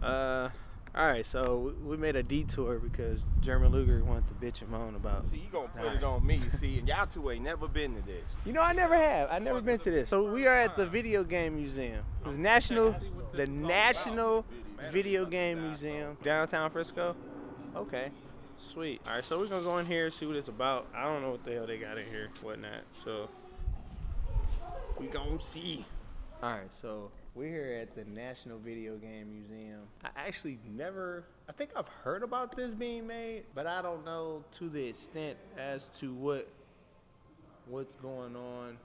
All right, so we made a detour because German Luger wanted to bitch and moan about. See, you gonna put it on me, see, and y'all two ain't never been to this. You know, I never have. I never been to this. So we are at the Video Game Museum. It's the National Video Game Museum, downtown Frisco. Okay, sweet. All right, so we're gonna go in here and see what it's about. I don't know what the hell they got in here, whatnot. So we gonna see. All right, so we're here at the National Video Game Museum. I actually I think I've heard about this being made, but I don't know to the extent as to what's going on.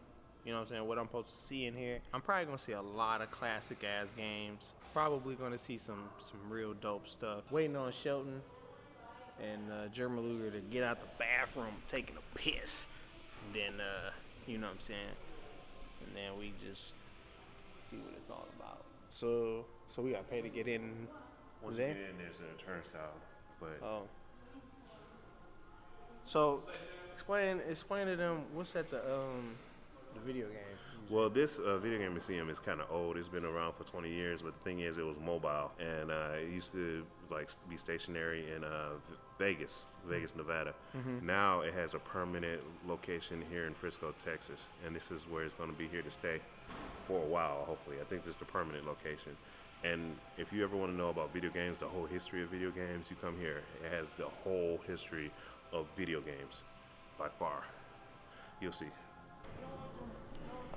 You know what I'm saying? What I'm supposed to see in here. I'm probably gonna see a lot of classic ass games. Probably gonna see some real dope stuff. Waiting on Shelton and German Luger to get out the bathroom, taking a piss. And then, you know what I'm saying? And then we just see what it's all about. So we got to pay to get in. Once you get in, there's a turnstile. But So explain to them what's at the video game. Well, this video game museum is kind of old. It's been around for 20 years, but the thing is, it was mobile, and it used to be stationary in Vegas, Nevada. Mm-hmm. Now it has a permanent location here in Frisco, Texas, and this is where it's going to be here to stay for a while. Hopefully, I think this is the permanent location. And if you ever want to know about video games, the whole history of video games, you come here. It has the whole history of video games, by far. You'll see.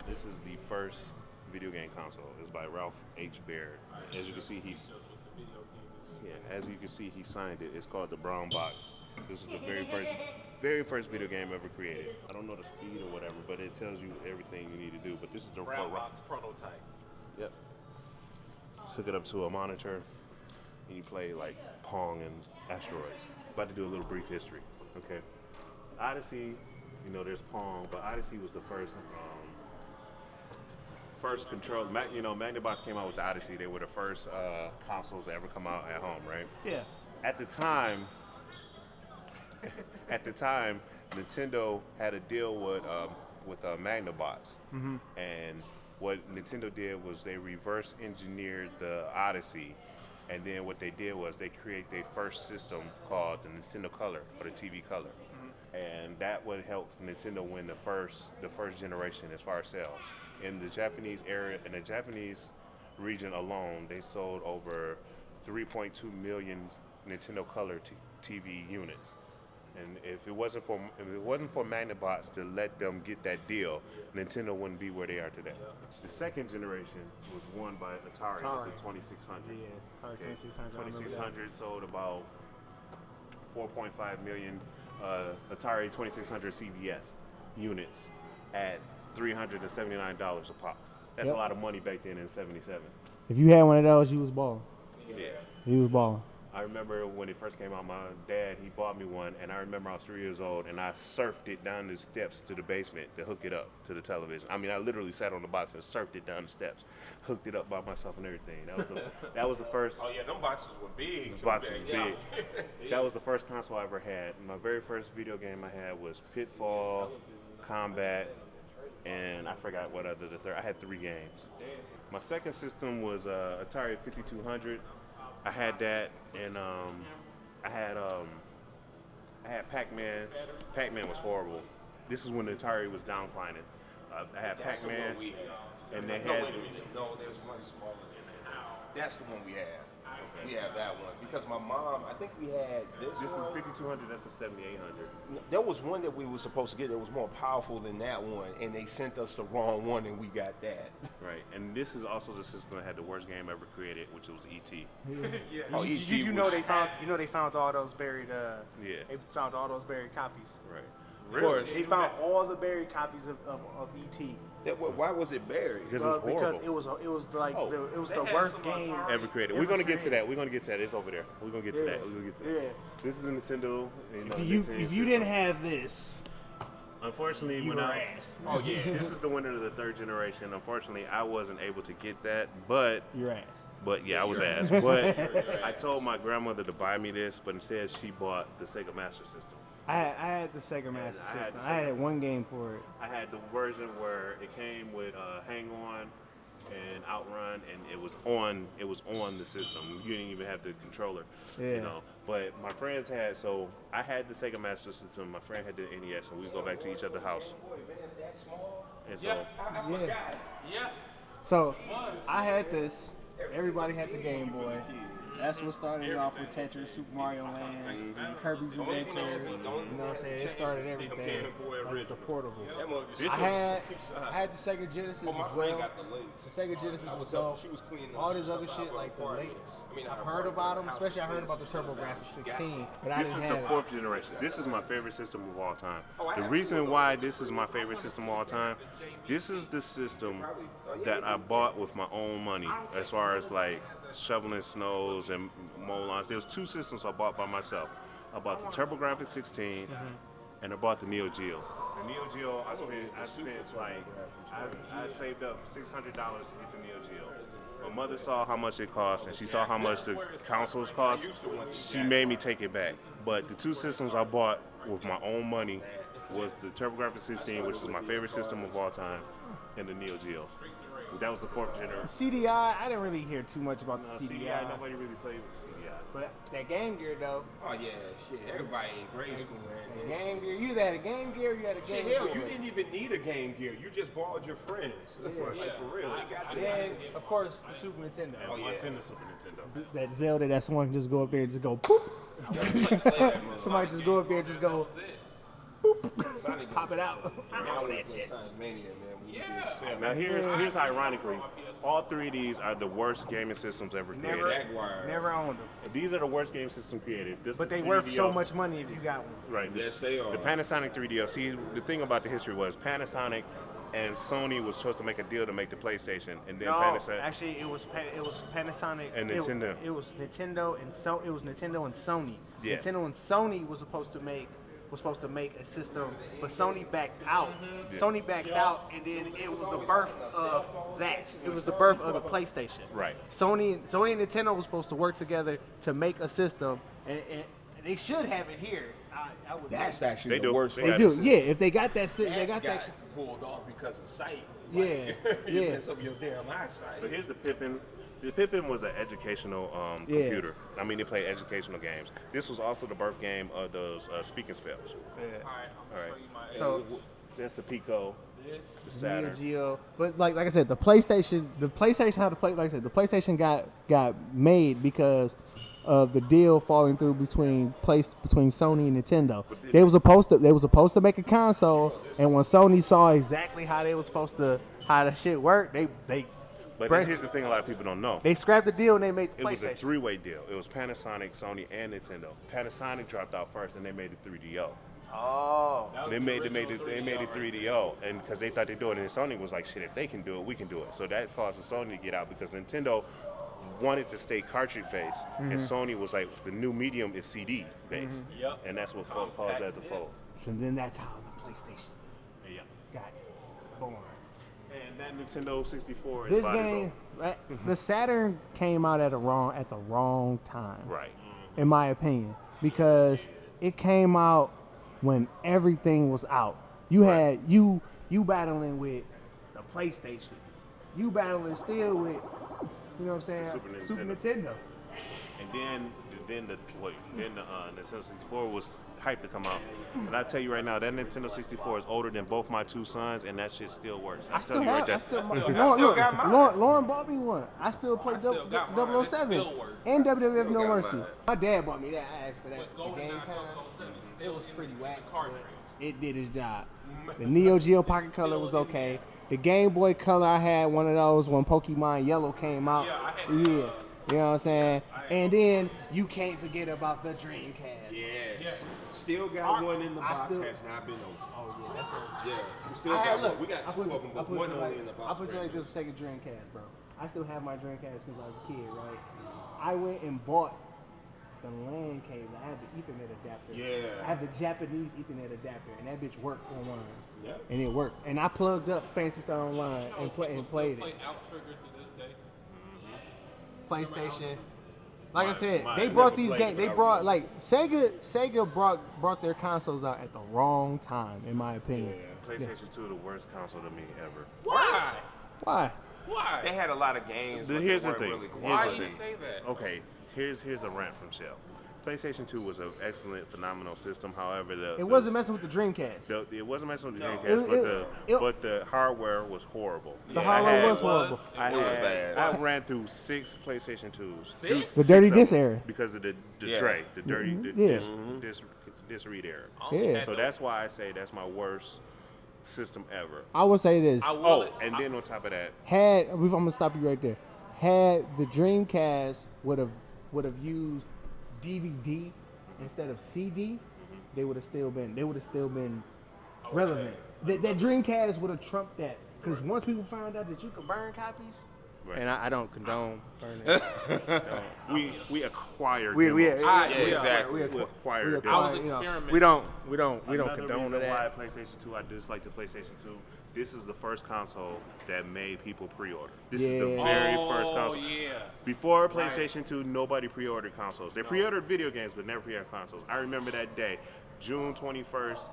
This is the first video game console. It's by Ralph H. Baird. As you can see, he signed it. It's called the Brown Box. This is the very first video game ever created. I don't know the speed or whatever, but it tells you everything you need to do. But this is the Brown Box prototype. Yep. Hook it up to a monitor, and you play like Pong and Asteroids. About to do a little brief history. Okay. Odyssey, there's Pong, but Odyssey was the first control. Magnavox came out with the Odyssey. They were the first consoles to ever come out at home, right? Yeah. At the time, Nintendo had a deal with Magnavox, Mm-hmm. and what Nintendo did was they reverse engineered the Odyssey, and then what they did was they create their first system called the Nintendo Color, or the TV Color. And that would help Nintendo win the first generation as far as sales. In the Japanese area, in the Japanese region alone, they sold over 3.2 million Nintendo Color TV units. And if it wasn't for Magnavox to let them get that deal, Nintendo wouldn't be where they are today. The second generation was won by Atari. The 2600. Yeah, Atari 2600. 2600 sold about 4.5 million Atari 2600 CVS units at $379 a pop. That's a lot of money back then in '77. If you had one of those, you was balling. Yeah. You was balling. I remember when it first came out, my dad, he bought me one, and I remember I was 3 years old, and I surfed it down the steps to the basement to hook it up to the television. I mean, I literally sat on the box and surfed it down the steps, hooked it up by myself and everything. That was the first. Oh yeah, them boxes were big. The box was big. That was the first console I ever had. My very first video game I had was Pitfall, Combat, and I forgot what other the third. I had 3 games. My second system was Atari 5200. I had that, and I had Pac-Man. Pac-Man was horrible. This is when the Atari was downclining. I had Pac-Man, and they had. Wait a minute. No, there's one smaller than that. That's the one we have. Okay. We have that one because my mom. I think we had this. This one. is 5200. That's the 7800. There was one that we were supposed to get that was more powerful than that one, and they sent us the wrong one, and we got that. Right, and this is also the system that had the worst game ever created, which was E.T. Yeah. Oh, you, E.T. you know they found all those buried. Yeah. They found all those buried copies. Right. Of course, they found all the buried copies of E.T. Why was it buried? Because it was horrible. Because it was like it was the worst game ever created. We're gonna get to that. It's over there. We're gonna get to that. Yeah. This is the Nintendo. If you didn't have this, unfortunately, you were ass. Oh yeah. This is the winner of the third generation. Unfortunately, I wasn't able to get that, but your ass. But yeah, I was ass. But I told my grandmother to buy me this, but instead she bought the Sega Master System. I had the Sega Master System. I had one game for it. I had the version where it came with Hang On, and Outrun, and it was on the system. You didn't even have the controller, Yeah. you know. But my friends had, so I had the Sega Master System. My friend had the NES, and we go back to each other's house. And so Yeah. So I had this. Everybody had the Game Boy. That's what started it off with Tetris, Super Mario Land, Kirby's Adventure. You know what I'm saying? It started everything. Like the portable. I had the Sega Genesis as well. The Sega Genesis was dope. All this other shit like the links. I've heard about them, especially I heard about the TurboGrafx 16. But I this didn't is the have it. 4th generation. This is my favorite system of all time. The reason why this is my favorite system of all time, this is the system that I bought with my own money, as far as like shoveling snows and mow lawns. There was 2 systems I bought by myself. I bought the TurboGrafx 16 and I bought the Neo Geo. The Neo Geo, I spent like, I saved up $600 to get the Neo Geo. My mother saw how much it cost, and she saw how much the consoles cost. She made me take it back. But the 2 systems I bought with my own money was the TurboGrafx 16, which is my favorite system of all time, and the Neo Geo. That was the 4th generation. CDI, I didn't really hear too much about the CDI. Nobody really played with CDI. But that Game Gear though. Oh yeah, shit. Everybody in grade school The man. Game Gear, you either had a Game Gear, you had a Game Shit, hell, Boy. you didn't even need a Game Gear. You just borrowed your friends. Like for real. They got you. And of course the Super Nintendo. Oh, yeah. What's in the Super Nintendo? That Zelda that someone can just go up there and just go boop. Somebody just go up there and just go boop. Pop it out. All that shit. Sonic Mania, man. We did 7. Now here's ironically, all 3 of these are the worst gaming systems ever created. Jaguar. Never owned them. These are the worst game systems created. This But they 3DO, worth so much money if you got one. Right. Yes, they are. The Panasonic 3DO. See, the thing about the history was Panasonic and Sony was supposed to make a deal to make the PlayStation, and then No, Panasonic. actually, it was Panasonic And Nintendo. It was Nintendo and it was Nintendo and Sony. Yeah. Nintendo and Sony was supposed to make a system, but Sony backed out. Yeah. Sony backed out, and then it was the birth of that. It was the birth of the PlayStation. Right. Sony and Nintendo was supposed to work together to make a system, and they should have it here. I would. That's think. actually They the do. worst. They They got do. it. Yeah, if they got that, they got got that. pulled off because of sight. Yeah, You yeah. mess up your damn eyesight. But here's the Pippin. The Pippin was an educational Yeah. computer. I mean, they played educational games. This was also the birth game of those speaking spells. Yeah. All right. So. That's the Pico, the Neo Saturn. Geo, but like I said, the PlayStation had to play. Like I said, the PlayStation got made because of the deal falling through between Sony and Nintendo. They was supposed to make a console, and when Sony saw exactly how how the shit worked, they But here's the thing: a lot of people don't know. they scrapped the deal and they made the It was a PlayStation. 3-way deal. It was Panasonic, Sony, and Nintendo. Panasonic dropped out first, and they made the 3DO. Oh, They made the 3DO, and because they thought they'd do it, and Sony was like, "Shit, if they can do it, we can do it." So that caused Sony to get out because Nintendo wanted to stay cartridge based, and Sony was like, "The new medium is CD based," and that's what caused that to fold. so then that's how the PlayStation Yeah. got born. And that Nintendo 64 is This about as game, old. right, the Saturn came out at the wrong time. Right. In my opinion, because it came out when everything was out. You had you battling with the PlayStation. You battling still with, you know what I'm saying? Super Nintendo. And then the Nintendo 64 was hyped to come out. And I tell you right now, that Nintendo 64 is older than both my 2 sons, and that shit still works. I still have. got mine. Lauren bought me one. I still play 007 and WWF No Mercy. mine. My dad bought me that. I asked for that. The Game Pass. It was pretty whack. But it did its job. The Neo Geo Pocket Color was okay. The Game Boy Color, I had one of those when Pokemon Yellow came out. Yeah. You know what I'm saying? And then you can't forget about the Dreamcast. Yes. Still got one in the box. still- Has not been opened. Oh yeah, that's right. Yeah. We still I got look, one. We got 2 of them, but one only in the box. I put you right like now. this Sega Dreamcast, bro. I still have my Dreamcast since I was a kid, right? I went and bought the LAN cable. I had the Ethernet adapter. Yeah. I had the Japanese Ethernet adapter, and that bitch worked online. Yeah. And it worked. And I plugged up Fantasy Star Online and played it. Play Outrigger to this day. PlayStation. Like I said, mine they never brought these played games. it, They but I brought remember. like Sega brought their consoles out at the wrong time, in my opinion. PlayStation 2 the worst console to me ever. Why? Why? They had a lot of games. But Here's they the weren't thing. Really Why Here's do the you thing. say that? Okay, here's a rant from Shell. PlayStation 2 was an excellent, phenomenal system. However, It wasn't messing with the Dreamcast. it wasn't messing with the No. Dreamcast, but the hardware was horrible. The hardware was horrible. I It was bad. ran through 6 PlayStation 2s. Six? The dirty Six of disc them era. because of the Yeah. tray, the dirty Yeah. disc read error. I only Yeah. had So those. that's why I say that's my worst system ever. I would say this. I will. Oh, and then on top of that, I'm gonna stop you right there. Had the Dreamcast would have used DVD instead of CD, they would have still been relevant. That Dreamcast would have trumped that, because once people found out that you could burn copies, right, And I don't condone burning. we acquired we demos. Yeah, exactly. We acquired we demos. I was you know, experimenting. we don't Another condone reason that. why PlayStation 2, I dislike the PlayStation 2. This is the first console that made people pre-order. This is the Yeah. very first Oh, console. yeah. Before PlayStation 2, nobody pre-ordered consoles. They pre-ordered video games, but never pre-ordered consoles. I remember that day, June 21st,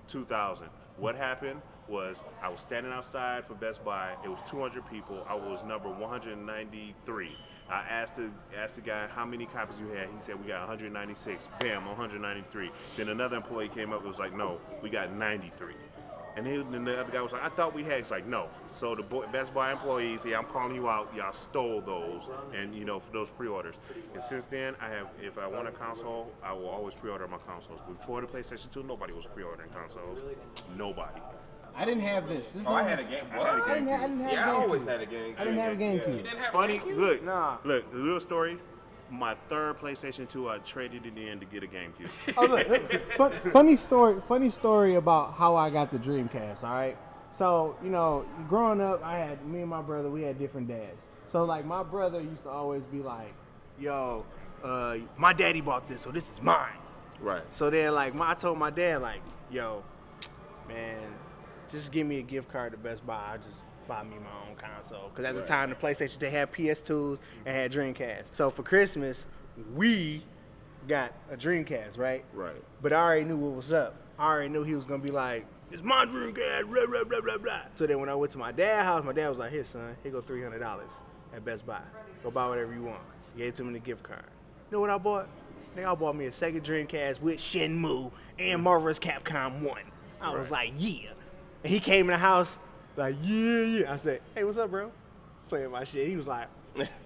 2000. What happened was I was standing outside for Best Buy. It was 200 people. I was number 193. I asked the guy how many copies you had. He said we got 196. Bam, 193. Then another employee came up and was like, no, we got 93. And then the other guy was like, I thought we had. He's like, no. So the Best Buy employees, I'm calling you out. Y'all stole those, and for those pre-orders. And since then, if I want a console, I will always pre-order my consoles. Before the PlayStation 2, nobody was pre-ordering consoles. Nobody. I didn't have this. I had a game. What? I didn't have Yeah, I GameCube. always had a game. I didn't have a GameCube. You didn't have Funny, GameCube? look, Nah. look, the real story. My third PlayStation 2, I traded it in to get a GameCube. Oh, look, funny story about how I got the Dreamcast. All right, so growing up, me and my brother, we had different dads. So like my brother used to always be like, Yo, my daddy bought this, so this is mine. Right. So then, like, I told my dad, like, yo, man, just give me a gift card to Best Buy. I just buy me my own console. Because at the time, the PlayStation, they had PS2s and had Dreamcast. So for Christmas, we got a Dreamcast, right? Right. But I already knew what was up. I already knew he was going to be like, it's my Dreamcast, blah, blah, blah, blah, blah. So then when I went to my dad's house, my dad was like, here, son, here go $300 at Best Buy. Go buy whatever you want. He gave it to me in the gift card. You know what I bought? I bought me a Sega Dreamcast with Shenmue and Marvel's Capcom 1. I was like, yeah. And he came in the house like, yeah. I said, hey, what's up, bro? Playing my shit. He was like,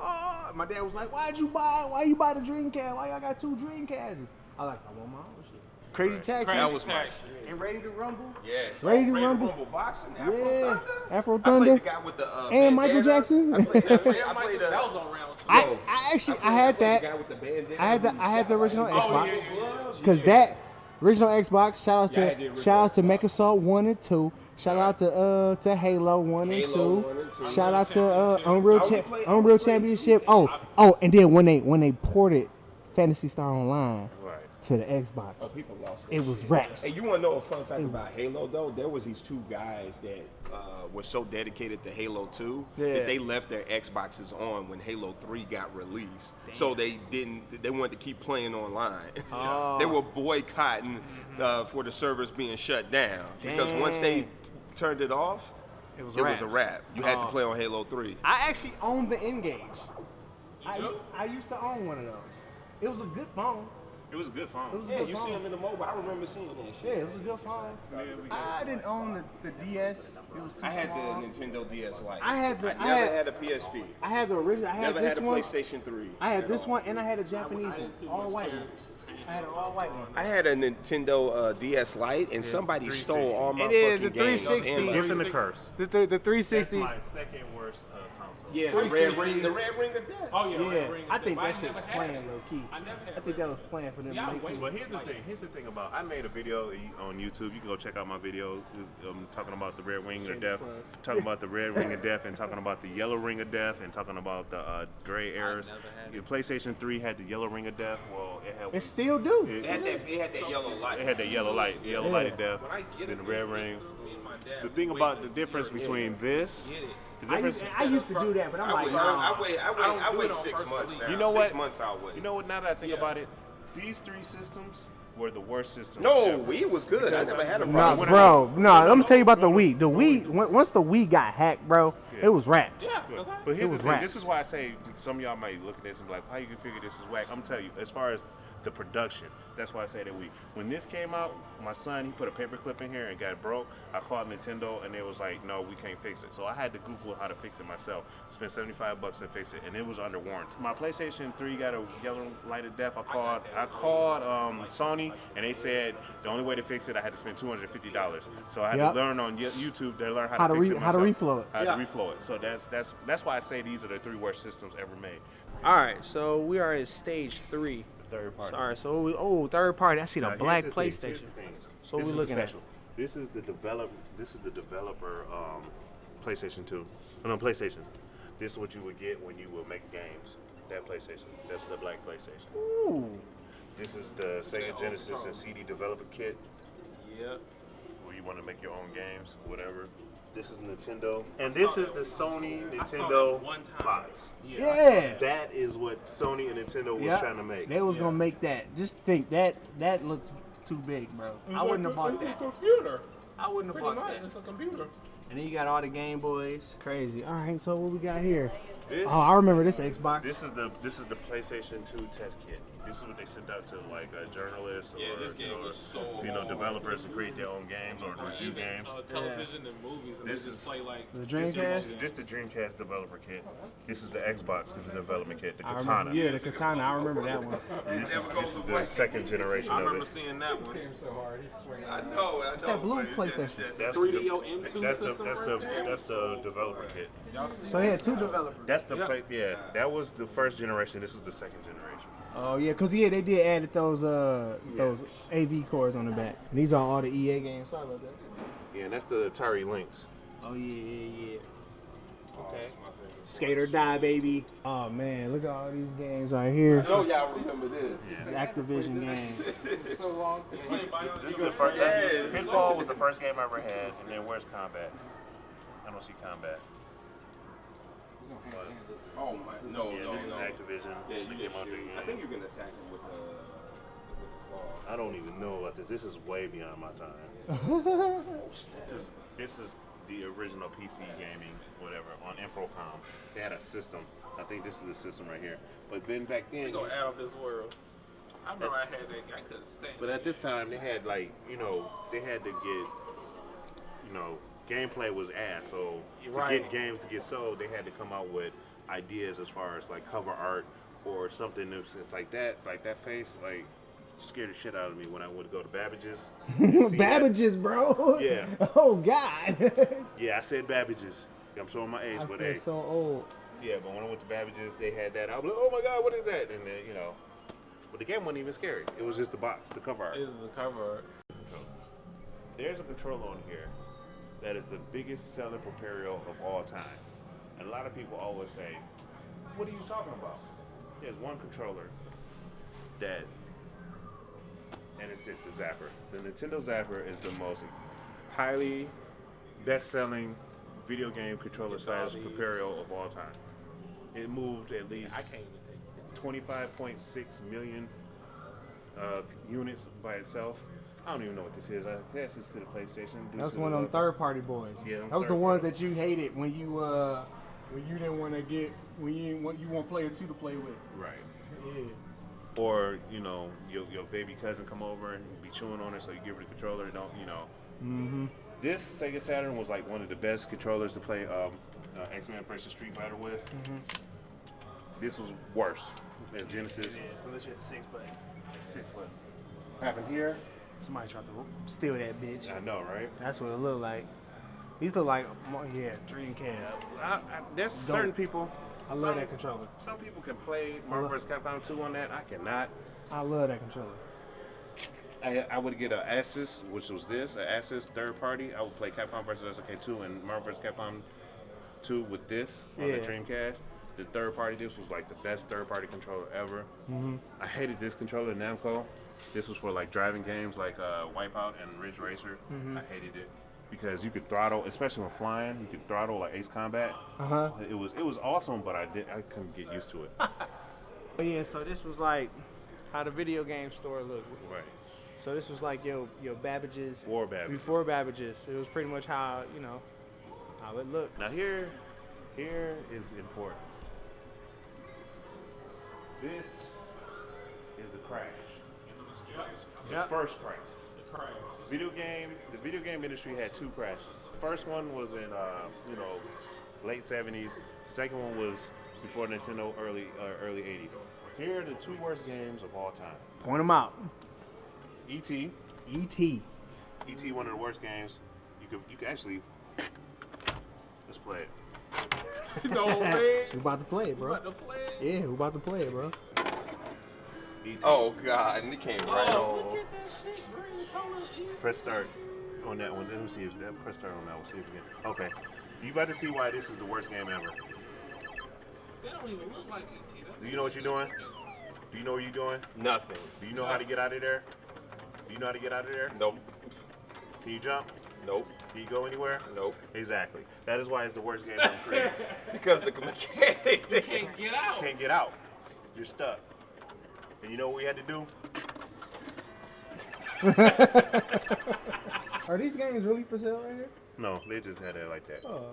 oh. My dad was like, why you buy the Dreamcast? Why y'all got 2 Dreamcasts? I was like, I want my own shit. Crazy Taxi. That was my Taxi. shit. and Ready to Rumble. Yes. Ready to Rumble. boxing. Yeah. Afro I played Thunder. the guy with the And Michael bandana. Jackson. I played That the was on round 2. I had that. The guy with the bandana. I had the original Oh, Xbox. yeah. Because that original Xbox, shout Yeah, I out did to remember. MechAssault 1 and 2. Shout out to Halo 1 and Halo 2. 1 and 2. Shout out to I only played Unreal 2. Championship. Oh, and then when they ported Phantasy Star Online Right. to the Xbox, Oh, people lost their it was shit. raps. Hey, you want to know a fun fact about Halo though? There was these 2 guys that were so dedicated to Halo 2 Yeah. that they left their Xboxes on when Halo 3 got released. So they wanted to keep playing online. Oh. They were boycotting for the servers being shut down because once they turned it off, It was it was a wrap. You had to Oh. play on Halo 3. I actually owned the N-Gage. I used to own one of those. It was a good phone. It was a good phone. It was a Yeah, good you phone. see them in the mobile. I remember seeing that shit. Yeah, it was a good phone. I didn't own the DS. It was too I had small. the Nintendo DS Lite. I had the- I I never had- had a PSP. I had the original. I had Never this had a one. PlayStation 3. I had at this all. one, and I had a Japanese one, all white one. I had an all white one. I had a Nintendo DS Lite, and somebody stole all my It is, fucking the games. 360. And my- Gift and the curse. The That's 360. my second worst console. Yeah, the red ring of death. Oh, yeah. Yeah, Ring I think but that shit never was had playing it. low key. I never had I think that was playing for them. See, I low key. wait. But here's the thing about I made a video on YouTube. You can go check out my video talking about the red ring of death, talking about the red ring of death, and talking about the yellow ring of death, and talking about the gray errors. never had Your PlayStation 3 had the yellow ring of death. Well, it had It still do. It had that yellow light. it had that yellow light, yellow light of death, When I get then a the red big ring. system, me and my dad, The we thing wait about a the difference year between this, to get it. the difference. I used to do that, but I'm like, nah. I wait do it on 6 first months release. now. You know 6 what? months I'll wait. You know what? Now that I think Yeah. about it, these 3 systems were the worst systems. No, ever. Wii was good. I never had a Nah, problem. when bro. No, let me tell you about the Wii. The Wii, once the Wii got hacked, bro, Yeah. it was wrapped. Yeah, But here's It the was thing. rap. This is why I say some of y'all might look at this and be like, how you can figure this is whack? I'm telling you, as far as the production, that's why I say that when this came out, my son, he put a paper clip in here and got it broke. I called Nintendo and they was like, no, we can't fix it. So I had to Google how to fix it myself. Spent $75 to fix it, and it was under warranty. My PlayStation 3 got a yellow light of death. I called Sony, and they said the only way to fix it, I had to spend $250. So I had Yep. to learn on YouTube to learn How how to to fix re- it how to myself. reflow it. How to Yeah. reflow it. So that's why I say these are the 3 worst systems ever made. All right, so we are at stage 3. Third party. All right, so third party. I see the Now, black here's the thing, PlayStation. here's the thing. So This we is looking at. special. This is the developer PlayStation 2. No, PlayStation. This is what you would get when you would make games. That PlayStation. That's the black PlayStation. Ooh. This is the Sega Genesis and CD developer kit Yep. where you want to make your own games, whatever. This is Nintendo. And this is the Sony I saw Nintendo that one time. box. Yeah. That is what Sony and Nintendo was Yep. trying to make. They was gonna make that. Just think that looks too big, bro. I wouldn't have bought It's that. a computer. I wouldn't have Pretty bought much, that. it's a computer. And then you got all the Game Boys. Crazy. All right, so what we got here? This, Oh, I remember this Xbox. This is the PlayStation 2 test kit. This is what they sent out to like journalists Yeah, or this game was so developers to create their own games or review games. Television and movies. And This they just is- play like The This Dreamcast. is the Dreamcast developer kit. This is the Xbox development kit, the I Katana. remember, yeah, the Katana. I remember that one. And this is the second generation I of remember it. seeing that one. I know. It's that blue PlayStation. That's 3DO the, M2 that's the system that's right the there. that's the developer kit. Y'all see So they had 2 developers. That's the Yeah. play. Yeah, that was the first generation. This is the second generation. Oh yeah, cause yeah, they did added those AV cords on the back. And these are all the EA games. Sorry about that. Yeah, and that's the Atari Lynx. Oh yeah. Okay. Skate or Die, baby. Oh man, look at all these games right here. I know y'all remember this. These Activision games. so long. Anybody on This is you? the first. Yes. Pitfall was the first game I ever had, and then where's Combat? I don't see Combat. But, Oh my, no, yeah, no, this is no. Activision. Yeah, They you came can out shoot. there, I think you can attack him with the claw. I don't even know about this. This is way beyond my time. This is the original PC gaming, whatever, on Infocom. They had a system. I think this is the system right here. But then back then, We gonna out of this world. I remember I had that. I couldn't stand. but at this time, they had like, they had to get, gameplay was ass. So to Right. get games to get sold, they had to come out with ideas as far as like cover art or something that's like that face, like scared the shit out of me when I would go to Babbage's. and see that. Babbage's, bro. Yeah. Oh God. Yeah, I said Babbage's. I'm showing my age, I but feel hey, so old. yeah, but when I went to Babbage's, they had that. I was like, oh my God, what is that? And then, but the game wasn't even scary. It was just the box, the cover art. This is the cover art. There's a controller on here that is the biggest selling Properio of all time. And a lot of people always say, what are you talking about? There's one controller that, and it's just the Zapper. The Nintendo Zapper is the most highly best-selling video game controller slash Properio of all time. It moved at least I can't even take it. 25.6 million units by itself. I don't even know what this is. I guess it's to the PlayStation. due That's to one of them the- third-party boys. Yeah, them that was the third ones party. that you hated when you didn't want to get when you want player 2 to play with. Right. Yeah. Or, your baby cousin come over and be chewing on it, so you give her the controller and don't. Mm-hmm. This Sega Saturn was like one of the best controllers to play X-Men versus Street Fighter with. Mm-hmm. This was worse than Genesis. So this shit's 6 button. 6 button. Happened here. Somebody tried to steal that bitch. I know, right? That's what it looked like. These look like Dreamcast. There's Don't. certain people. I love that controller. Some people can play Marvel vs. Capcom 2 on that. I cannot. I love that controller. I would get an Asus, which was this, an Asus third party. I would play Capcom vs. SNK 2 and Marvel vs. Capcom 2 with this on the Yeah. Dreamcast. The third party, this was like the best third party controller ever. Mm-hmm. I hated this controller, Namco. This was for like driving games like Wipeout and Ridge Racer. Mhm. I hated it because you could throttle, especially when flying. You could throttle like Ace Combat. Uh-huh. It was awesome, but I couldn't get used to it. But yeah, so this was like how the video game store looked. Right. So this was like your Babbage's Before Babbage's. Before Babbage's. It was pretty much how how it looked. Now here is important. This is the crash. The Yep. first crash. The video game industry had two crashes. First one was in late 70s. Second one was before Nintendo, early 80s. Here are the two worst games of all time. Point them out. E.T. E.T. E.T. one of the worst games. You could actually let's play it. No man. We about to play it, You bro. about to play it? Yeah, we about to play it, bro. E.T. Oh God, and it came right Oh, on. look at that shit. Green color. Press start on that one. Let me see if that press start on that one. See if we can. Okay. You about to see why this is the worst game ever. That don't even look like E.T. Do you know what you're doing? Do you know what you're doing? Nothing. Do you know how to get out of there? Do you know how to get out of there? Nope. Can you jump? Nope. Can you go anywhere? Nope. Exactly. That is why it's the worst game ever created. Because the mechanic. You can't get out. You can't get out. You're stuck. And you know what we had to do? Are these games really for sale right here? No, they just had it like that. Oh,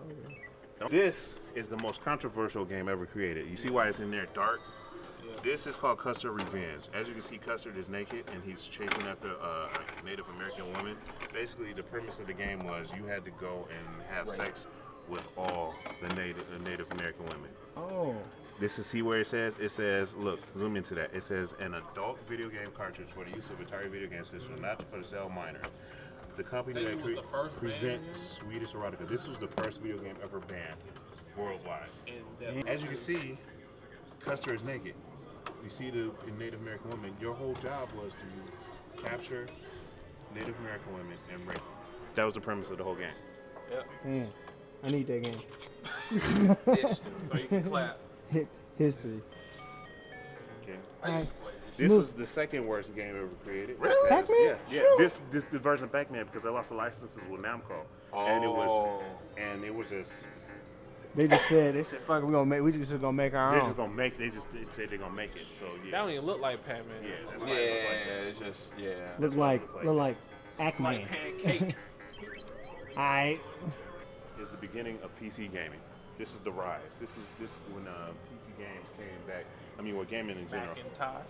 okay. This is the most controversial game ever created. You see why it's in there dark? This is called Custer Revenge. As you can see, Custer is naked and he's chasing after a Native American woman. Basically, the premise of the game was you had to go and have sex with all the Native American women. Oh. This is, see where it says? It says, look, zoom into that. It says an adult video game cartridge for the use of Atari video game system, not for the sale of minors. The company Think that it was the first presents Swedish erotica. This was the first video game ever banned worldwide. And that, As you can see, Custer is naked. You see the Native American woman. Your whole job was to capture Native American women and rape them. That was the premise of the whole game. Damn. I need that game. so you can clap. History. Okay. I used to play this. This Move. was the second worst game ever created. Really? because- Pac-Man? Yeah, this the version of Pac-Man because they lost the licenses with Namco, and it was just They said, fuck it, we just gonna make our they're own. just gonna make. They just said they're gonna make it. So That yeah, don't even look like Pac-Man. yeah, that's Yeah, why it looked like that. it's just Look like Ackman. Like pancake. Alright. Is the beginning of PC gaming. This is the rise. This is when PC games came back. I mean, well, gaming in general. Macintosh.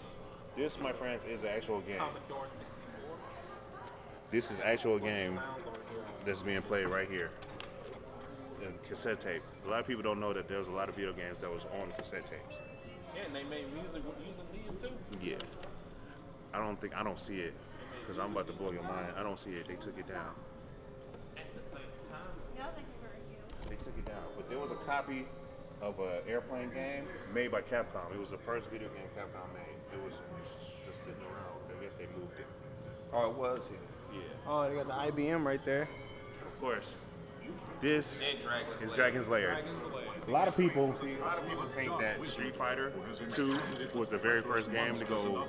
This, my friends, is an actual game. Commodore 64. This is actual game Sounds on here. that's being played right here. The cassette tape. A lot of people don't know that there was a lot of video games that was on cassette tapes. Yeah, and they made music using these too. Yeah. I don't see it because I'm about to blow your mind. I don't see it. They took it down. At the same time. They took it down. But there was a copy of an airplane game made by Capcom. It was the first video game Capcom made. It was just sitting around. I guess they moved it. Oh, it was. Yeah. Oh, they got the IBM right there. Of course. This And Dragon's is Lair. Dragon's Lair. Dragon's Lair. A lot of people think that Street Fighter 2 was the very first game to go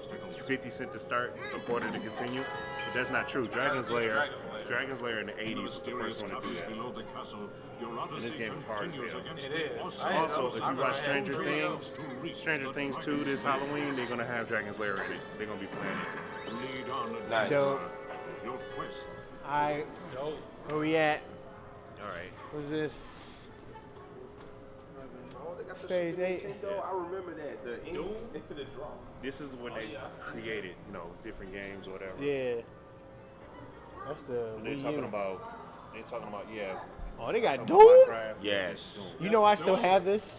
50 cent to start, a quarter to continue. But that's not true. Dragon's Lair in the 80s was the first one to do that. And this game is hard as hell. It is. Also, if you watch Stranger Things 2 this Halloween, they're gonna have Dragon's Lair in it. They're gonna be playing it. Nice. Dope. Alright, Dope. where we at? All right. What's this? Oh, they got the Stage Super 8. Nintendo. I remember that. The Doom? the draw. This is when they created, different games or whatever. Yeah. That's the And they're Wii talking U. about, yeah. Oh, they got talking Doom? about Minecraft. Yes. You know I still have this?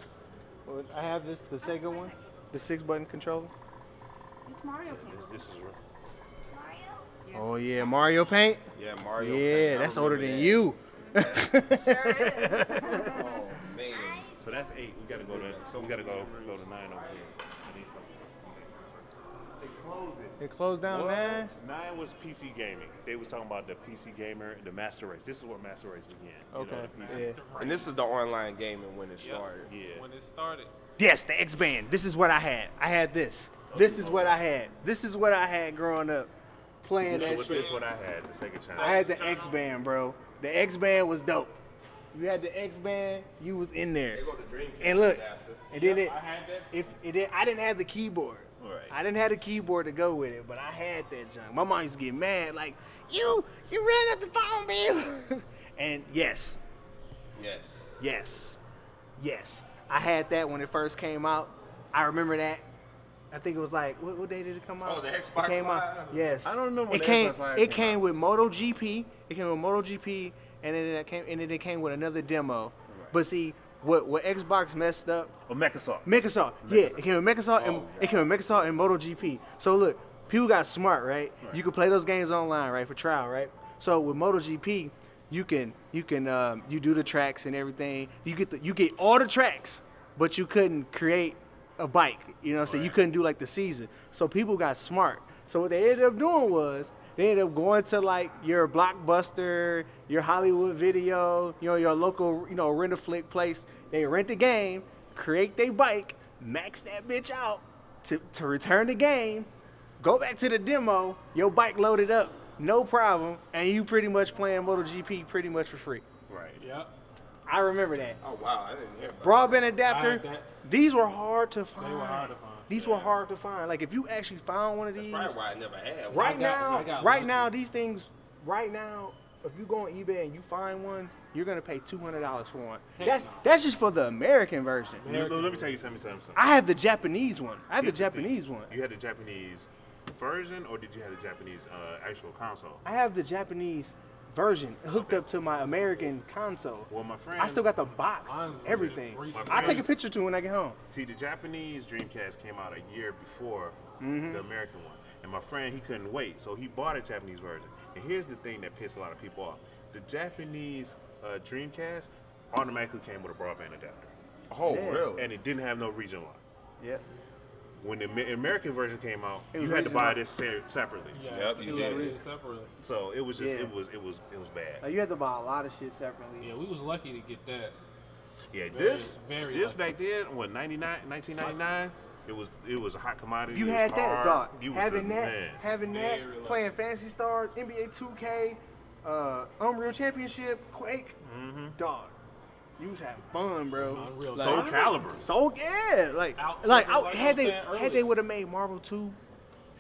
Well, I have this, the Sega one, the 6-button controller. It's Mario Paint. This is Oh yeah, Mario Paint. Yeah, Mario. Yeah, Paint. I that's older remember than that. you. Oh man. so that's 8. We gotta go to 9 over here. They closed it. It closed down, man. 9 was PC gaming. They was talking about the PC gamer, the Master Race. This is where Master Race began. Okay. The PC. Yeah. And this is the online gaming when it started. Yeah. When it started. Yes, the X Band. This is what I had. I had this. This is what I had. This is what I had growing up, playing that shit. This is what I had, the Sega channel. I had the X Band, bro. The X Band was dope. You had the X Band, you was in there. They go to Dreamcast And look, after. and then I had that. I didn't have the keyboard. Right. I didn't have the keyboard to go with it, but I had that junk. My mom used to get mad, like, you ran up the phone bill. And yes, I had that when it first came out. I remember that. I think it was like, what day did it come out? Oh, the Xbox it came Live? out. Yes. I don't remember when It the came. Xbox Live It came came out. with MotoGP. It came with MotoGP, and then it came with another demo. But see, what Xbox messed up. Or Microsoft. Microsoft. Yeah, it came with Microsoft and Oh, it came with Microsoft and MotoGP. So look, people got smart, right? You can play those games online, right, for trial, right? So with MotoGP, you do the tracks and everything. You get all the tracks, but you couldn't create a bike. You know what I'm saying? You couldn't do like the season. So people got smart. So what they ended up doing was they ended up going to like your Blockbuster, your Hollywood Video, your local, rent-a-flick place. They rent the game, create their bike, max that bitch out to return the game, go back to the demo, your bike loaded up, no problem, and you pretty much playing MotoGP pretty much for free. Right. Yep. I remember that. Oh wow, I didn't hear about Broadband I adapter, had that. these were hard to find. They were hard to find. These were hard to find. Like if you actually found one of that. these, That's probably why I never had one. right I now, got right lucky. now, these things, right now, if you go on eBay and you find one, you're gonna pay $200 for one. Heck That's just for the American version. Let me tell you something. I have the Japanese one. I have the Here's the thing. Japanese one. You had the Japanese version, or did you have the Japanese actual console? I have the Japanese version hooked up to my American console. Well, my friend. I still got the box, Mine's everything. really I'll take a picture to when I get home. See, the Japanese Dreamcast came out a year before Mm-hmm. the American one. And my friend, he couldn't wait, so he bought a Japanese version. And here's the thing that pissed a lot of people off. The Japanese Dreamcast automatically came with a broadband adapter. Oh Yeah. really? And it didn't have no region lock. Yep. When the American version came out, It you was had to region buy lock. this separately. Yeah, Yep, it you was did. rated separately. So it was just, Yeah. it was bad. You had to buy a lot of shit separately. Yeah, we was lucky to get that. Yeah, Very, this very this lucky. back then, what 1999, it was a hot commodity. You it was had that, hard. dog. You was Having the that, man. having that, Very lucky. playing Fantasy Stars, NBA 2K, Unreal Championship, Quake, dog. You was having fun, bro. Unreal Soul Tournament? Calibur. So yeah, like Out- like like I had was they saying had earlier. they would have made Marvel 2,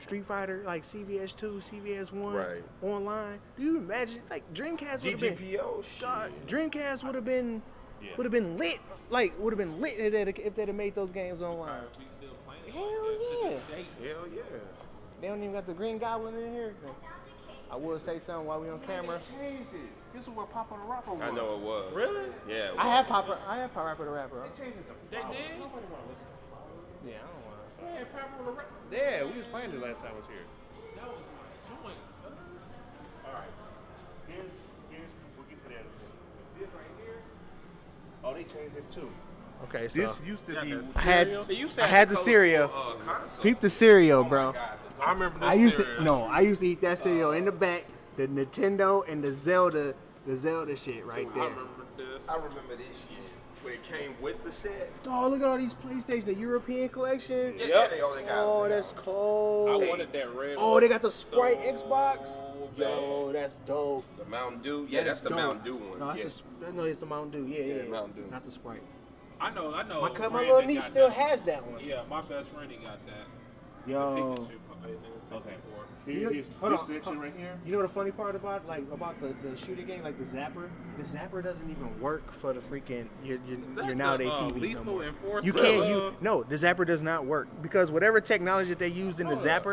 Street Fighter, like CVS 2, CVS 1 Right. online. Do you imagine like Dreamcast would have been GGPO dog, shit. Dreamcast would have been Yeah. lit. Like would have been lit if they'd have made those games online. We still playing it Hell like that to yeah. this day. Hell yeah. They don't even got the Green Goblin in here. I will say something while we on camera. This is what Papa the Rapper was. I know it was. Really? Yeah. It I was. have Pop Rapper the Rapper. They did? Yeah, I don't want Yeah, Papa the Rap. Yeah, we was playing it last time I was here. That was my joint. All right. Here's we'll get to that. This right here. Oh, they changed this too. Okay, so This used to be. I had They used to I have had the colorful, cereal. console. Peep the cereal, Oh my bro. God, the I remember this I used cereal. to I used to eat that cereal in the back, the Nintendo and the Zelda shit right I there. remember this. I remember this shit when it came with the set. Oh, look at all these PlayStation, the European collection. Yeah, Yep. they got. Oh, that's cold. I wanted that red Oh, one they got the Sprite so Xbox. bad. Yo, that's dope. the Mountain Dew. Yeah, that's the dope. Mountain Dew one. No, that's no, it's the Mountain Dew. Yeah, Yeah, yeah, Mountain Dew. Not the Sprite. I know. My a friend little that niece got still that. has that one. Yeah, my best friend, he got that. Yo. Pikachu, Okay. You- Here's hold this on, section hold- right here. You know the funny part about the shooting game, like the Zapper? The Zapper doesn't even work for the freaking your nowadays TV no Lethal more. Enforcer? You can't no, the Zapper does not work because whatever technology that they used in the Hold up.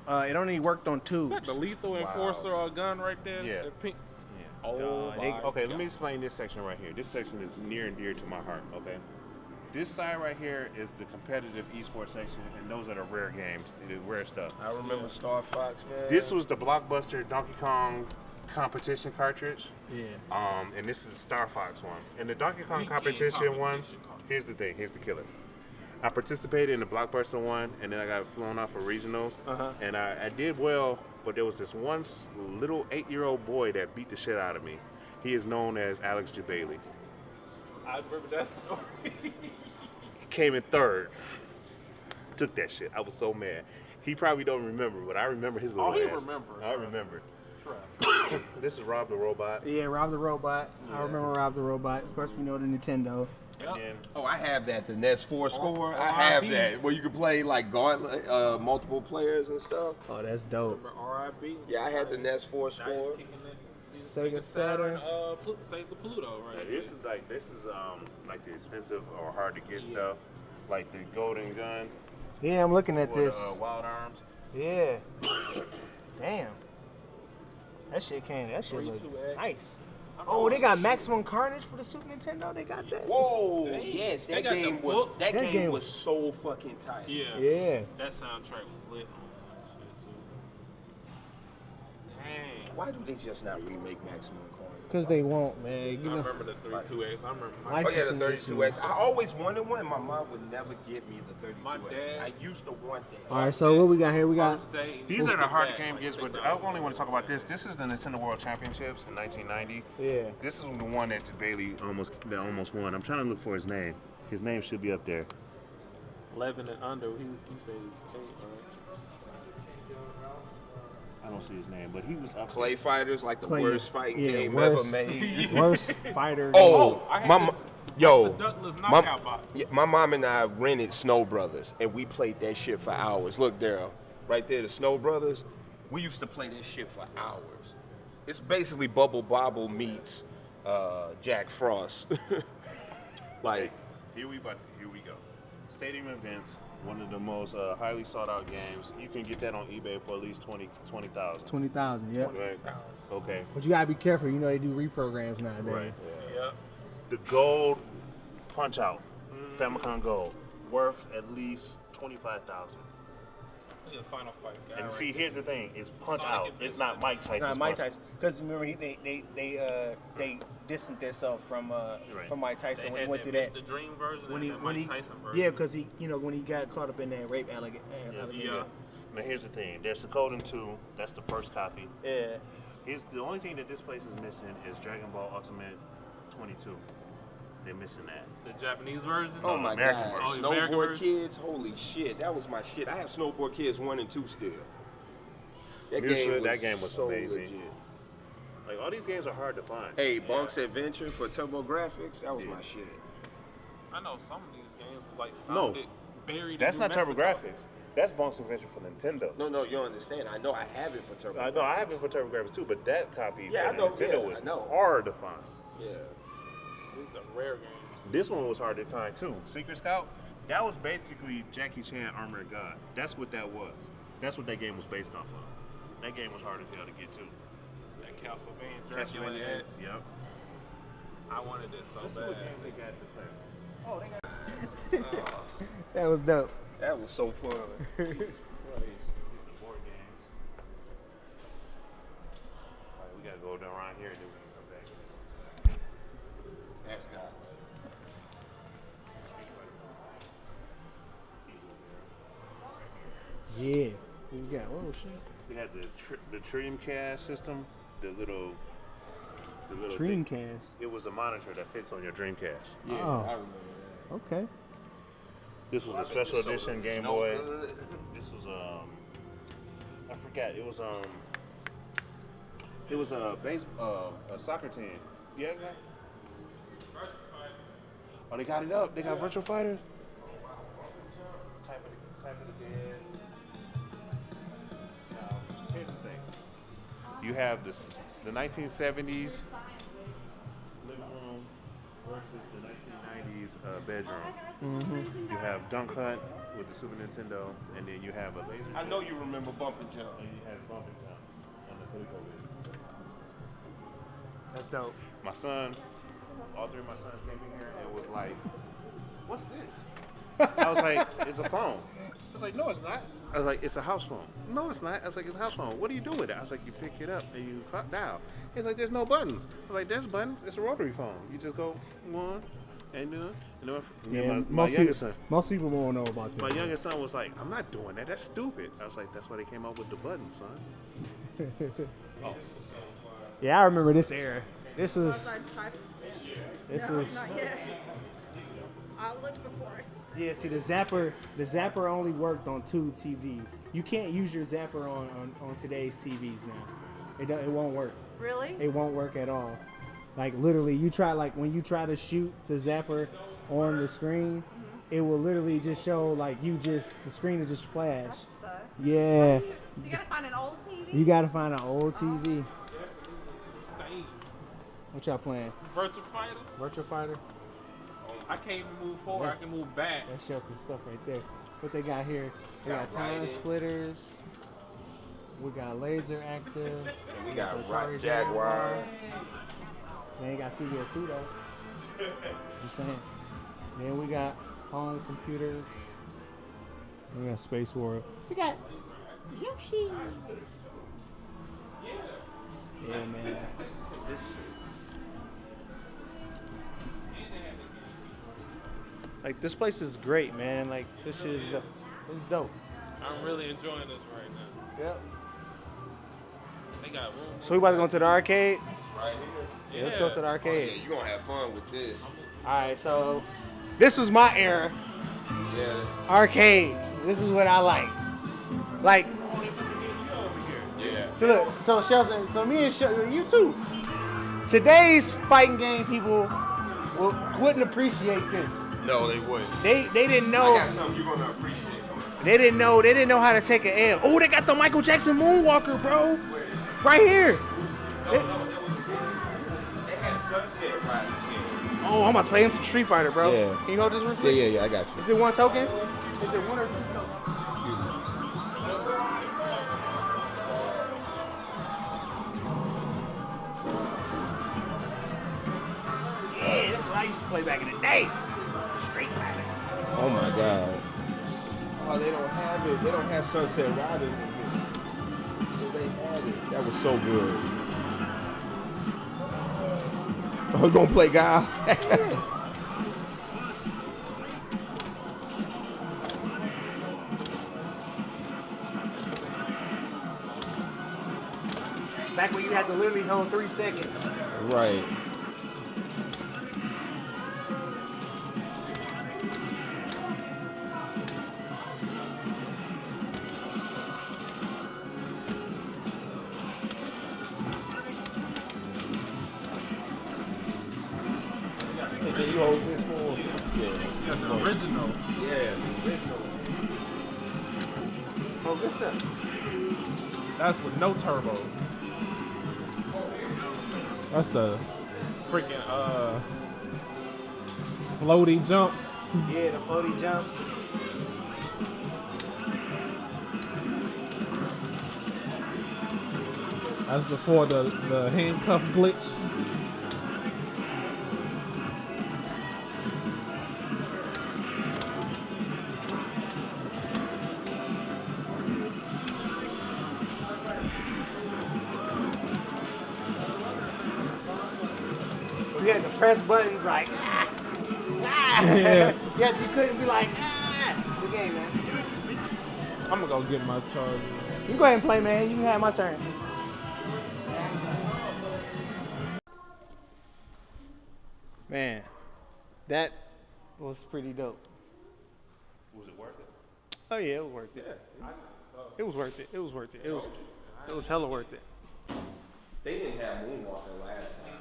Zapper, it only worked on tubes. Is that the Lethal Enforcer gun right there? Yeah. The pink. Yeah. Oh, they- my Okay, let me God. explain this section right here. This section is near and dear to my heart, okay? This side right here is the competitive esports section, and those are the rare games, the rare stuff. I remember Star Fox, man. This was the Blockbuster Donkey Kong competition cartridge, Yeah. and this is the Star Fox one. And the Donkey Kong Weekend competition one, competition cartridge. here's the thing, here's the killer. I participated in the Blockbuster one, and then I got flown off for regionals, and I did well, but there was this one little 8-year-old boy that beat the shit out of me. He is known as Alex J. Bailey. I remember that story. Came in third. Took that shit. I was so mad. He probably don't remember, but I remember his little he ass. remembers. I remember. Trust me. This is Rob the Robot. Yeah, Rob the Robot. I Yeah. remember Rob the Robot. Of course, we know the Nintendo. And then Oh, I have that. The NES 4 score. I have RIP. that. Where you can play like gauntlet, multiple players and stuff. Oh, that's dope. Remember R.I.P. Yeah, I had the NES 4 score. Sega Saturn. Sega Pluto, right? this is like like the expensive or hard to get stuff, like the Golden Gun Yeah, I'm looking at or this. the Wild Arms. Yeah. Damn. That shit came. That shit look 32X. nice. Oh, they got Maximum Carnage for the Super Nintendo. They got that. Whoa! Dang. Yes, They that got the game was book. that That game game- was so fucking tight. Yeah. Yeah. That soundtrack was lit on that shit too. Dang. Why do they just not remake Maximum Carnage? Cause they won't, man. You I know. remember the 32X. I remember my Like- Oh yeah, the Licensing 32X. I always wanted one. My mom would never get me the 32X. My dad- I used to want that. All right, so what we got here? We got. first day. These are the hard Back, game like gets, 6 but I hours. only want to talk about this. This is the Nintendo World Championships in 1990. Yeah. This is the one that Bailey almost won. I'm trying to look for his name. His name should be up there. 11 and under. He said 8, I don't see his name, but he was up Clay Fighters, like the Clay- worst fighting yeah, game worst. ever made. Worst fighter. Oh, I had my this- yo, the Ductless my, knockout box. yeah, my mom and I rented Snow Brothers, and we played that shit for hours. Look, Daryl, right there, the Snow Brothers. We used to play this shit for hours. It's basically Bubble Bobble meets Jack Frost. Like, Here we go. Stadium events, one of the most highly sought out games. You can get that on eBay for at least 20,000. 20,000. Yep. Right. Okay. But you gotta be careful. You know they do reprograms nowadays. Right. Yeah. The gold Punch Out, Famicom Gold, worth at least 25,000. Look at the Final Fight guy. And right see, there. here's the thing: it's Punch Sonic Out. Adventure. It's not Mike Tyson. It's not Mike Tyson, because remember they distanced themselves from Mike They Tyson when he had went that through that. Mr. Dream version When and he that when Mike he Tyson version. yeah, because he when he got caught up in that rape allegation. Yeah. Now here's the thing: there's the Golden 2. That's the first copy. Yeah. Here's the only thing that this place is missing is Dragon Ball Ultimate 22. They're missing that. The Japanese version. oh my American god, version. Oh, the American Snowboard version? Kids, holy shit, that was my shit. I have Snowboard Kids 1 and 2 still. That game was so amazing. legit. Like all these games are hard to find. Hey, Bonk's Adventure for TurboGrafx, that was my shit. I know some of these games was like No. found it buried. That's in not New Mexico. TurboGrafx. That's Bonk's Adventure for Nintendo. No, you don't understand. I know I have it for TurboGrafx. I know I have it for TurboGrafx too, but that copy Yeah, for I know, Nintendo yeah, was I know. hard to find. Yeah. These are rare games. This one was hard to find too. Secret Scout, that was basically Jackie Chan Armored God. That's what that was. That's what that game was based off of. That game was hard as hell to get to. That Castlevania Dracula Castlevania X. Yep. I wanted it so Let's see bad. what games they got to play. That was dope. That was so fun. These are board games. All right, we gotta go down around here and then we can come back. That's got. Yeah. We got. Oh shit. We had the Dreamcast system, the little thing. Dreamcast. It was a monitor that fits on your Dreamcast. Yeah, Oh. I remember that. Okay. This was I a bet special this so edition Game no Boy. good. This was I forgot. It was a soccer team. Yeah. Oh, they got it up. They got Virtual Fighters. Type of the bed. Now, here's the thing. You have the 1970s living room versus the 1990s bedroom. You have Dunk Hunt with the Super Nintendo, and then you have a laser. I know you remember Bump and Jump. And you have Bumping Town on the ColecoVision. That's dope. My son, all three of my sons came in here and was like, "What's this?" I was like, "It's a phone." I was like, "No, it's not." I was like, "It's a house phone." "No, it's not." I was like, "It's a house phone." "What do you do with it?" I was like, "You pick it up and you dial." He's like, "There's no buttons." I was like, "There's buttons. It's a rotary phone. You just go one and then Yeah. my youngest son. Most people won't know about this. My youngest son was like, "I'm not doing that. That's stupid." I was like, "That's why they came up with the button, son." Yeah, I remember this era. This was. This No, was. not yet. I'll look before. Yeah, see the zapper only worked on two TVs. You can't use your zapper on today's TVs now. It won't work. Really? It won't work at all. Like literally, you try when you try to shoot the zapper on the screen, it will literally just show like the screen will just flash. That sucks. Yeah. So you gotta find an old TV? You gotta find an old TV. Same. What y'all playing? Virtual Fighter. Virtual Fighter? I can't even move forward. I can move back. That shelter stuff right there. What they got here? We got Got time Raiden. splitters. We got laser active. And we got Atari Jaguar. They ain't got CBS 2 though. Just saying. Then we got home computers. We got Space World. We got Yoshi. Yeah, man. This place is great, man. Like this is dope. It's dope. I'm really enjoying this right now. Yep. They got room. So we about to go to the arcade. Right here. Yeah, let's go to the Yeah, arcade. you're gonna have fun with this. All right, so this was my era. Yeah. Arcades. This is what I like. Like, Yeah. so look, so Shelton, so me and Shelton, you too. Today's fighting game people wouldn't appreciate this. No, they wouldn't. They didn't I know. got something you're gonna appreciate. They didn't know how to take an L. Oh, they got the Michael Jackson Moonwalker, bro. Right here. They had Sunset Riders here. Oh, I'm about to play him some Street Fighter, bro. Yeah. Can you hold this real quick? Yeah, I got you. Is it one token? Is it one or two tokens? Yeah, this is what I used to play back in the day. Street Fighter. Oh my God. Oh, they don't have it. They don't have Sunset Riders in here. So they had it. That was so good. Oh, you gonna play Guile? Back when you had to literally hold 3 seconds. Right. Then you hold this for. Yeah. The original. Yeah. Original. Oh, good stuff. That's with no turbo. That's the freaking floaty jumps. Yeah, the floaty jumps. That's before the handcuff glitch. You had to press buttons like, ah, ah. Yeah. Yeah, you couldn't be like, ah. Good game, man. I'm gonna go get my charger. You go ahead and play, man. You can have my turn. Man, that was pretty dope. Was it worth it? Oh yeah, it was worth it. It was worth it. It was worth it. It was hella worth it. They didn't have Moonwalker last time.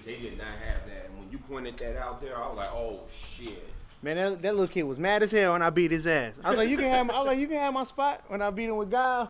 They did not have that. And when you pointed that out there, I was like, oh shit. Man, that little kid was mad as hell when I beat his ass. I was like, you can have my spot when I beat him with Guile.